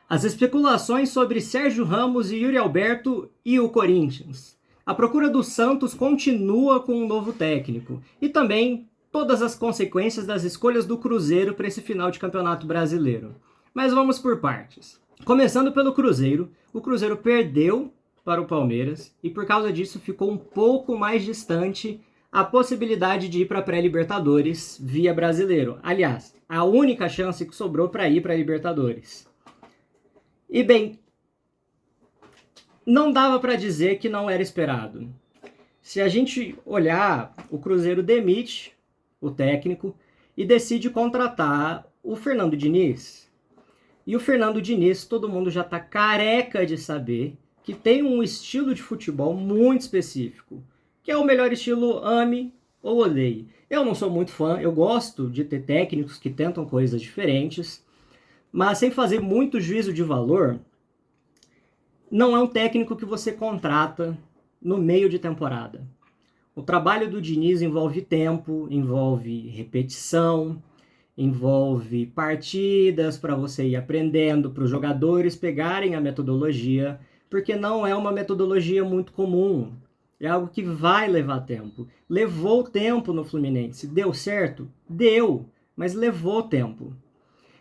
As especulações sobre Sérgio Ramos e Yuri Alberto e o Corinthians. A procura do Santos continua com um novo técnico. E também todas as consequências das escolhas do Cruzeiro para esse final de campeonato brasileiro. Mas vamos por partes. Começando pelo Cruzeiro, o Cruzeiro perdeu para o Palmeiras e por causa disso ficou um pouco mais distante a possibilidade de ir para a pré-Libertadores via brasileiro. Aliás, a única chance que sobrou para ir para a Libertadores. E bem, não dava para dizer que não era esperado. Se a gente olhar, o Cruzeiro demite o técnico e decide contratar o Fernando Diniz. E o Fernando Diniz, todo mundo já está careca de saber que tem um estilo de futebol muito específico, que é o melhor estilo ame ou odeie. Eu não sou muito fã, eu gosto de ter técnicos que tentam coisas diferentes, mas sem fazer muito juízo de valor, não é um técnico que você contrata no meio de temporada. O trabalho do Diniz envolve tempo, envolve repetição, envolve partidas para você ir aprendendo, para os jogadores pegarem a metodologia, porque não é uma metodologia muito comum. É algo que vai levar tempo. Levou tempo no Fluminense. Deu certo? Deu, mas levou tempo.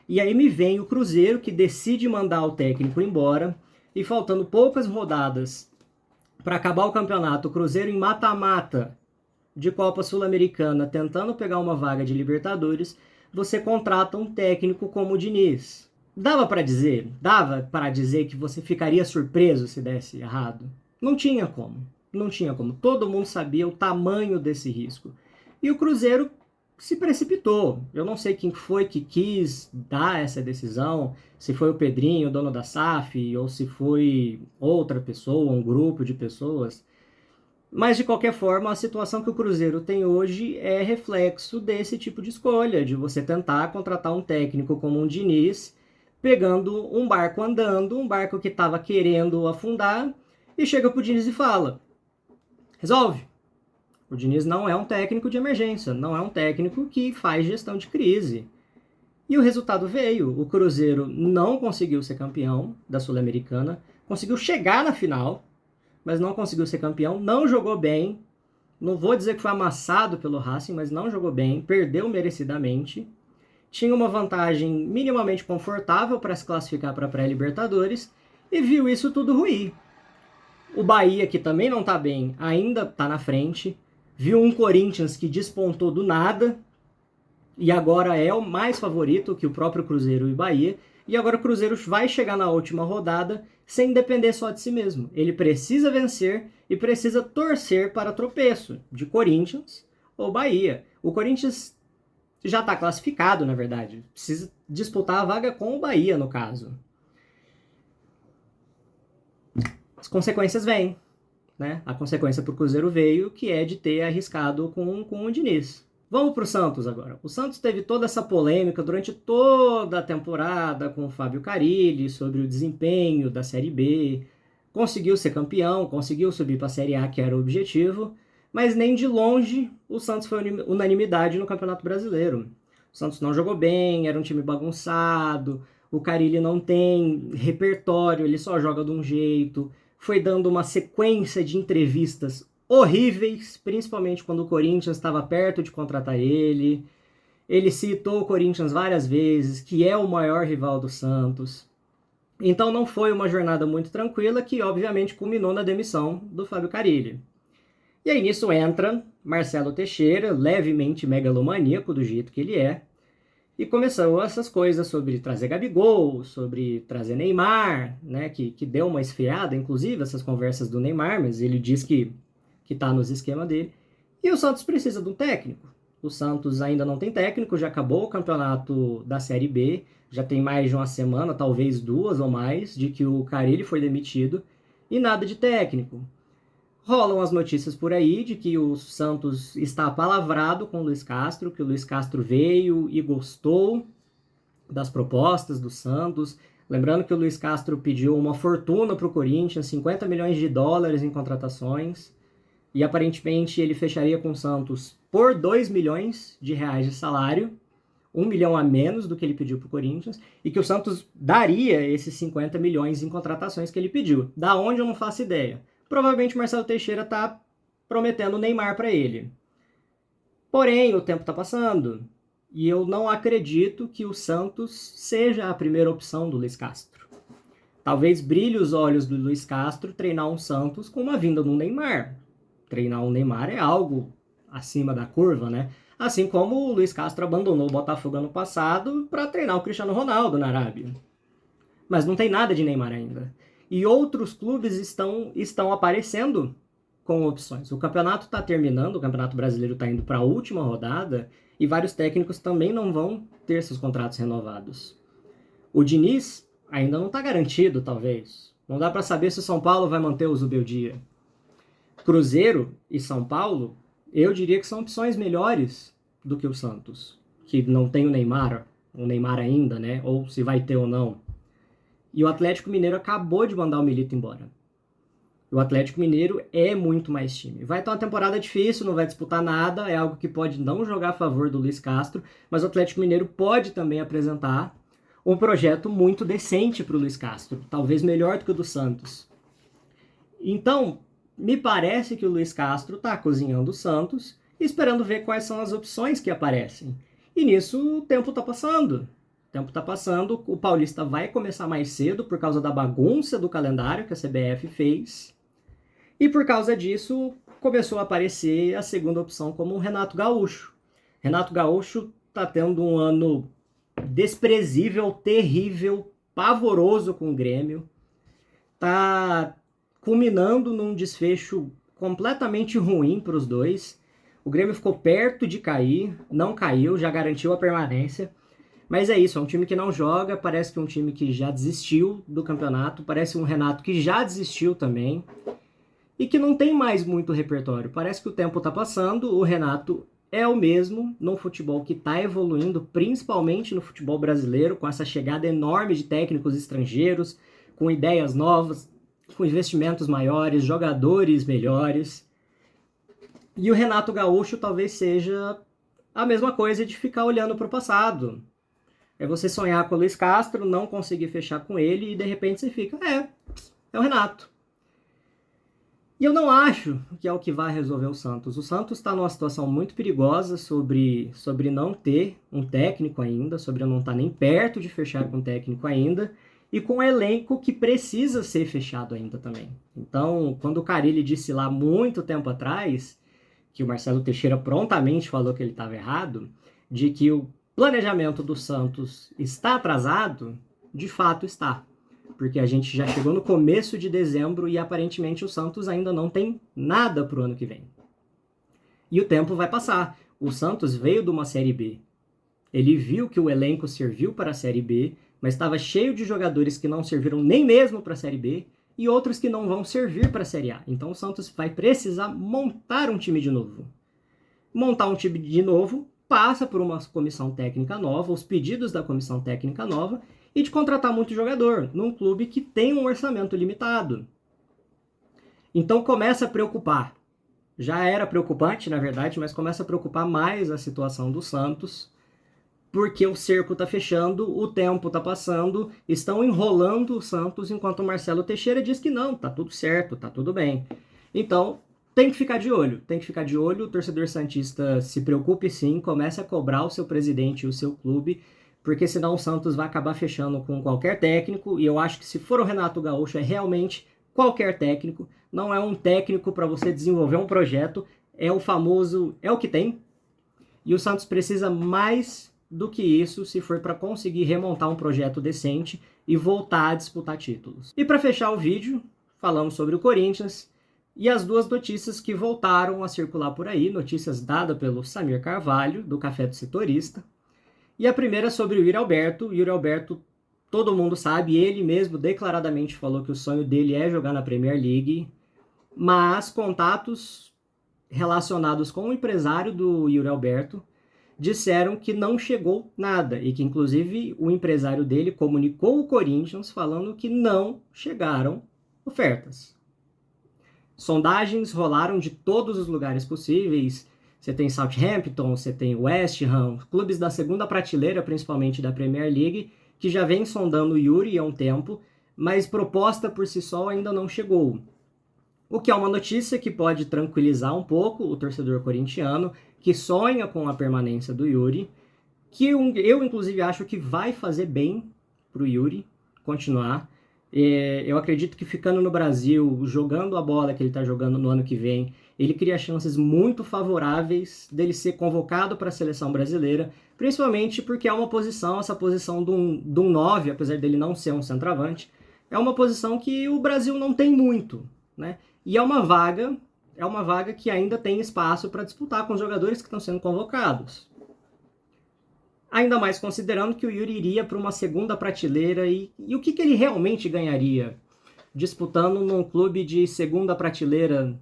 E aí me vem o Cruzeiro, que decide mandar o técnico embora, e faltando poucas rodadas para acabar o campeonato, o Cruzeiro em mata-mata de Copa Sul-Americana, tentando pegar uma vaga de Libertadores, você contrata um técnico como o Diniz. Dava para dizer que você ficaria surpreso se desse errado? Não tinha como. Não tinha como. Todo mundo sabia o tamanho desse risco. E o Cruzeiro se precipitou. Eu não sei quem foi que quis dar essa decisão, se foi o Pedrinho, o dono da SAF, ou se foi outra pessoa, um grupo de pessoas. Mas, de qualquer forma, a situação que o Cruzeiro tem hoje é reflexo desse tipo de escolha, de você tentar contratar um técnico como um Diniz, pegando um barco andando, um barco que estava querendo afundar, e chega pro Diniz e fala: resolve. O Diniz não é um técnico de emergência, não é um técnico que faz gestão de crise. E o resultado veio. O Cruzeiro não conseguiu ser campeão da Sul-Americana, conseguiu chegar na final, mas não conseguiu ser campeão, não jogou bem. Não vou dizer que foi amassado pelo Racing, mas não jogou bem, perdeu merecidamente. Tinha uma vantagem minimamente confortável para se classificar para a pré-Libertadores e viu isso tudo ruir. O Bahia, que também não está bem, ainda está na frente. Viu um Corinthians que despontou do nada e agora é o mais favorito que o próprio Cruzeiro e Bahia. E agora o Cruzeiro vai chegar na última rodada sem depender só de si mesmo. Ele precisa vencer e precisa torcer para tropeço de Corinthians ou Bahia. O Corinthians já está classificado, na verdade. Precisa disputar a vaga com o Bahia, no caso. As consequências vêm. Né? A consequência para o Cruzeiro veio, que é de ter arriscado com o Diniz. Vamos para o Santos agora. O Santos teve toda essa polêmica durante toda a temporada com o Fábio Carille sobre o desempenho da Série B. Conseguiu ser campeão, conseguiu subir para a Série A, que era o objetivo, mas nem de longe o Santos foi unanimidade no Campeonato Brasileiro. O Santos não jogou bem, era um time bagunçado, o Carille não tem repertório, ele só joga de um jeito. Foi dando uma sequência de entrevistas horríveis, principalmente quando o Corinthians estava perto de contratar ele. Ele citou o Corinthians várias vezes, que é o maior rival do Santos. Então não foi uma jornada muito tranquila, que obviamente culminou na demissão do Fábio Carille. E aí nisso entra Marcelo Teixeira, levemente megalomaníaco do jeito que ele é, e começou essas coisas sobre trazer Gabigol, sobre trazer Neymar, né, que deu uma esfriada, inclusive, essas conversas do Neymar, mas ele diz que tá nos esquemas dele. E o Santos precisa de um técnico. O Santos ainda não tem técnico, já acabou o campeonato da Série B, já tem mais de uma semana, talvez duas ou mais, de que o Carille foi demitido, e nada de técnico. Rolam as notícias por aí de que o Santos está apalavrado com o Luiz Castro, que o Luiz Castro veio e gostou das propostas do Santos. Lembrando que o Luiz Castro pediu uma fortuna para o Corinthians, 50 milhões de dólares em contratações, e aparentemente ele fecharia com o Santos por 2 milhões de reais de salário, 1 milhão a menos do que ele pediu para o Corinthians, e que o Santos daria esses 50 milhões em contratações que ele pediu. Da onde eu não faço ideia. Provavelmente o Marcelo Teixeira está prometendo o Neymar para ele. Porém, o tempo está passando, e eu não acredito que o Santos seja a primeira opção do Luiz Castro. Talvez brilhe os olhos do Luiz Castro treinar um Santos com uma vinda do Neymar. Treinar um Neymar é algo acima da curva, né? Assim como o Luiz Castro abandonou o Botafogo ano passado para treinar o Cristiano Ronaldo na Arábia. Mas não tem nada de Neymar ainda. E outros clubes estão aparecendo com opções. O campeonato está terminando, o Campeonato Brasileiro está indo para a última rodada e vários técnicos também não vão ter seus contratos renovados. O Diniz ainda não está garantido, talvez. Não dá para saber se o São Paulo vai manter o Zubeldia. Cruzeiro e São Paulo, eu diria que são opções melhores do que o Santos, que não tem o Neymar ainda, né? Ou se vai ter ou não. E o Atlético Mineiro acabou de mandar o Milito embora. O Atlético Mineiro é muito mais time. Vai ter uma temporada difícil, não vai disputar nada, é algo que pode não jogar a favor do Luiz Castro, mas o Atlético Mineiro pode também apresentar um projeto muito decente para o Luiz Castro, talvez melhor do que o do Santos. Então, me parece que o Luiz Castro está cozinhando o Santos, esperando ver quais são as opções que aparecem. E nisso o tempo está passando. O tempo está passando, o Paulista vai começar mais cedo por causa da bagunça do calendário que a CBF fez. E por causa disso, começou a aparecer a segunda opção como o Renato Gaúcho. Renato Gaúcho está tendo um ano desprezível, terrível, pavoroso com o Grêmio. Está culminando num desfecho completamente ruim para os dois. O Grêmio ficou perto de cair, não caiu, já garantiu a permanência. Mas é isso, é um time que não joga, parece que é um time que já desistiu do campeonato, parece um Renato que já desistiu também e que não tem mais muito repertório. Parece que o tempo está passando, o Renato é o mesmo no futebol que está evoluindo, principalmente no futebol brasileiro, com essa chegada enorme de técnicos estrangeiros, com ideias novas, com investimentos maiores, jogadores melhores. E o Renato Gaúcho talvez seja a mesma coisa de ficar olhando para o passado. É você sonhar com o Luiz Castro, não conseguir fechar com ele e de repente você fica, é o Renato. E eu não acho que é o que vai resolver o Santos. O Santos está numa situação muito perigosa sobre não ter um técnico ainda, sobre não estar nem perto de fechar com um técnico ainda, e com um elenco que precisa ser fechado ainda também. Então, quando o Carille disse lá muito tempo atrás, que o Marcelo Teixeira prontamente falou que ele estava errado, de que o planejamento do Santos está atrasado, de fato está. Porque a gente já chegou no começo de dezembro e aparentemente o Santos ainda não tem nada para o ano que vem. E o tempo vai passar. O Santos veio de uma Série B. Ele viu que o elenco serviu para a Série B, mas estava cheio de jogadores que não serviram nem mesmo para a Série B e outros que não vão servir para a Série A. Então o Santos vai precisar montar um time de novo. Montar um time de novo passa por uma comissão técnica nova, os pedidos da comissão técnica nova, e de contratar muito jogador num clube que tem um orçamento limitado. Então começa a preocupar. Já era preocupante, na verdade, mas começa a preocupar mais a situação do Santos, porque o cerco está fechando, o tempo está passando, estão enrolando o Santos, enquanto o Marcelo Teixeira diz que não, tá tudo certo, tá tudo bem. Então, tem que ficar de olho, o torcedor santista se preocupe sim, comece a cobrar o seu presidente e o seu clube, porque senão o Santos vai acabar fechando com qualquer técnico, e eu acho que se for o Renato Gaúcho é realmente qualquer técnico, não é um técnico para você desenvolver um projeto, é o famoso, é o que tem, e o Santos precisa mais do que isso se for para conseguir remontar um projeto decente e voltar a disputar títulos. E para fechar o vídeo, falamos sobre o Corinthians e as duas notícias que voltaram a circular por aí, notícias dadas pelo Samir Carvalho, do Café do Setorista. E a primeira sobre o Yuri Alberto. O Yuri Alberto, todo mundo sabe, ele mesmo declaradamente falou que o sonho dele é jogar na Premier League, mas contatos relacionados com o empresário do Yuri Alberto disseram que não chegou nada e que, inclusive, o empresário dele comunicou o Corinthians falando que não chegaram ofertas. Sondagens rolaram de todos os lugares possíveis, você tem Southampton, você tem West Ham, clubes da segunda prateleira, principalmente da Premier League, que já vem sondando o Yuri há um tempo, mas proposta por si só ainda não chegou. O que é uma notícia que pode tranquilizar um pouco o torcedor corintiano, que sonha com a permanência do Yuri, que eu inclusive acho que vai fazer bem para o Yuri continuar. Eu acredito que ficando no Brasil, jogando a bola que ele está jogando no ano que vem, ele cria chances muito favoráveis dele ser convocado para a seleção brasileira, principalmente porque é uma posição, essa posição de um 9, apesar dele não ser um centroavante, é uma posição que o Brasil não tem muito, né? E é uma vaga que ainda tem espaço para disputar com os jogadores que estão sendo convocados. Ainda mais considerando que o Yuri iria para uma segunda prateleira e o que ele realmente ganharia disputando num clube de segunda prateleira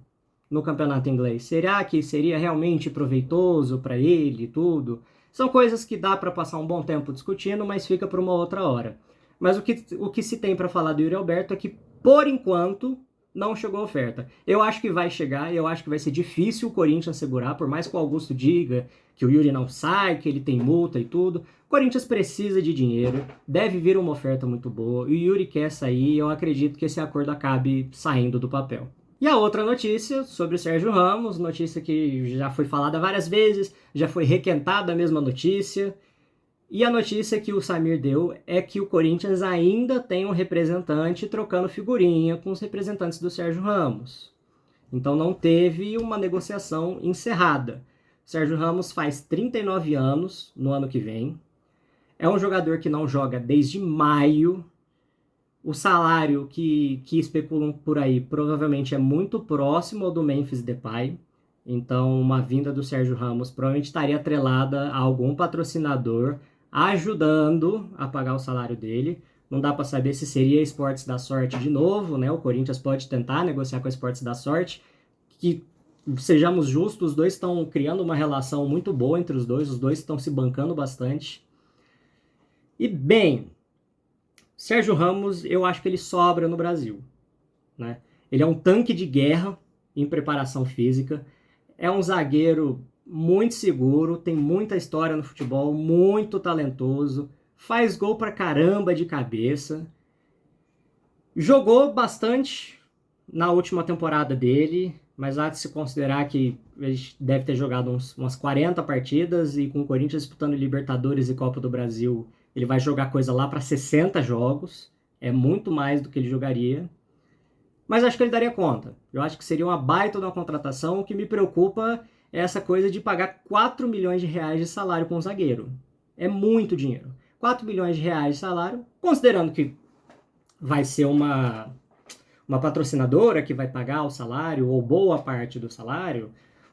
no campeonato inglês? Será que seria realmente proveitoso para ele e tudo? São coisas que dá para passar um bom tempo discutindo, mas fica para uma outra hora. Mas o que se tem para falar do Yuri Alberto é que, por enquanto, não chegou a oferta. Eu acho que vai chegar, eu acho que vai ser difícil o Corinthians segurar, por mais que o Augusto diga que o Yuri não sai, que ele tem multa e tudo. O Corinthians precisa de dinheiro, deve vir uma oferta muito boa, e o Yuri quer sair, eu acredito que esse acordo acabe saindo do papel. E a outra notícia sobre o Sérgio Ramos, notícia que já foi falada várias vezes, já foi requentada a mesma notícia. E a notícia que o Samir deu é que o Corinthians ainda tem um representante trocando figurinha com os representantes do Sérgio Ramos. Então não teve uma negociação encerrada. Sérgio Ramos faz 39 anos no ano que vem. É um jogador que não joga desde maio. O salário que especulam por aí provavelmente é muito próximo ao do Memphis Depay. Então uma vinda do Sérgio Ramos provavelmente estaria atrelada a algum patrocinador ajudando a pagar o salário dele. Não dá para saber se seria Esportes da Sorte de novo, né? O Corinthians pode tentar negociar com a Esportes da Sorte, que, sejamos justos, os dois estão criando uma relação muito boa entre os dois estão se bancando bastante. E, bem, Sérgio Ramos, eu acho que ele sobra no Brasil, né? Ele é um tanque de guerra em preparação física, é um zagueiro muito seguro, tem muita história no futebol, muito talentoso, faz gol pra caramba de cabeça, jogou bastante na última temporada dele, mas há de se considerar que ele deve ter jogado umas 40 partidas, e com o Corinthians disputando Libertadores e Copa do Brasil, ele vai jogar coisa lá para 60 jogos, é muito mais do que ele jogaria. Mas acho que ele daria conta. Eu acho que seria uma baita de uma contratação. O que me preocupa é essa coisa de pagar 4 milhões de reais de salário com um zagueiro. É muito dinheiro. 4 milhões de reais de salário, considerando que vai ser uma patrocinadora que vai pagar o salário, ou boa parte do salário.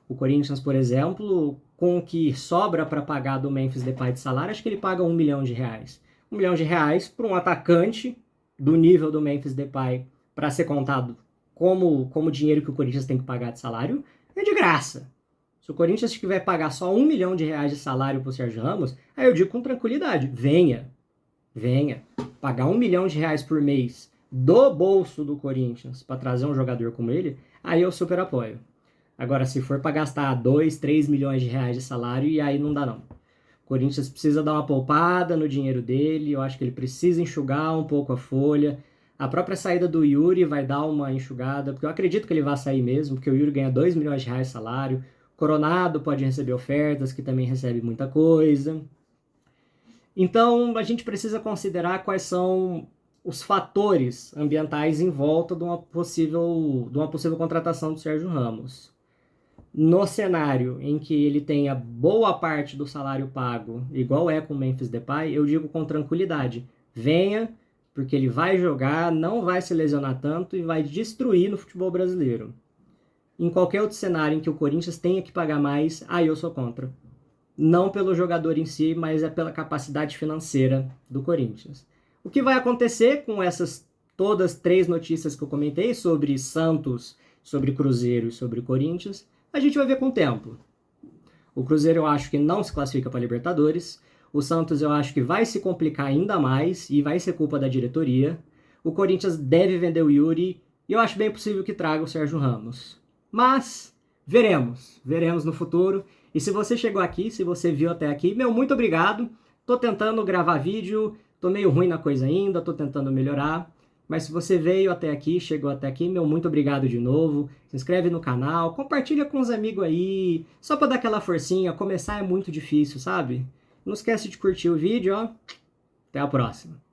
O Corinthians, por exemplo, com o que sobra para pagar do Memphis Depay de salário, acho que ele paga 1 milhão de reais. 1 milhão de reais para um atacante do nível do Memphis Depay, para ser contado como dinheiro que o Corinthians tem que pagar de salário, é de graça. Se o Corinthians tiver que pagar só 1 milhão de reais de salário para o Sérgio Ramos, aí eu digo com tranquilidade, venha. Pagar 1 milhão de reais por mês do bolso do Corinthians para trazer um jogador como ele, aí eu super apoio. Agora, se for para gastar 2, 3 milhões de reais de salário, e aí não dá não. O Corinthians precisa dar uma poupada no dinheiro dele, eu acho que ele precisa enxugar um pouco a folha. A própria saída do Yuri vai dar uma enxugada, porque eu acredito que ele vai sair mesmo, porque o Yuri ganha 2 milhões de reais de salário. Coronado pode receber ofertas, que também recebe muita coisa. Então, a gente precisa considerar quais são os fatores ambientais em volta de uma possível contratação do Sérgio Ramos. No cenário em que ele tenha boa parte do salário pago, igual é com o Memphis Depay, eu digo com tranquilidade, venha, porque ele vai jogar, não vai se lesionar tanto e vai destruir no futebol brasileiro. Em qualquer outro cenário em que o Corinthians tenha que pagar mais, aí eu sou contra. Não pelo jogador em si, mas é pela capacidade financeira do Corinthians. O que vai acontecer com essas todas 3 notícias que eu comentei sobre Santos, sobre Cruzeiro e sobre Corinthians, a gente vai ver com o tempo. O Cruzeiro eu acho que não se classifica para Libertadores. O Santos eu acho que vai se complicar ainda mais e vai ser culpa da diretoria. O Corinthians deve vender o Yuri e eu acho bem possível que traga o Sérgio Ramos. Mas veremos no futuro. E se você chegou aqui, se você viu até aqui, meu, muito obrigado. Tô tentando gravar vídeo, tô meio ruim na coisa ainda, tô tentando melhorar. Mas se você veio até aqui, chegou até aqui, meu, muito obrigado de novo. Se inscreve no canal, compartilha com os amigos aí, só pra dar aquela forcinha. Começar é muito difícil, sabe? Não esquece de curtir o vídeo, ó. Até a próxima.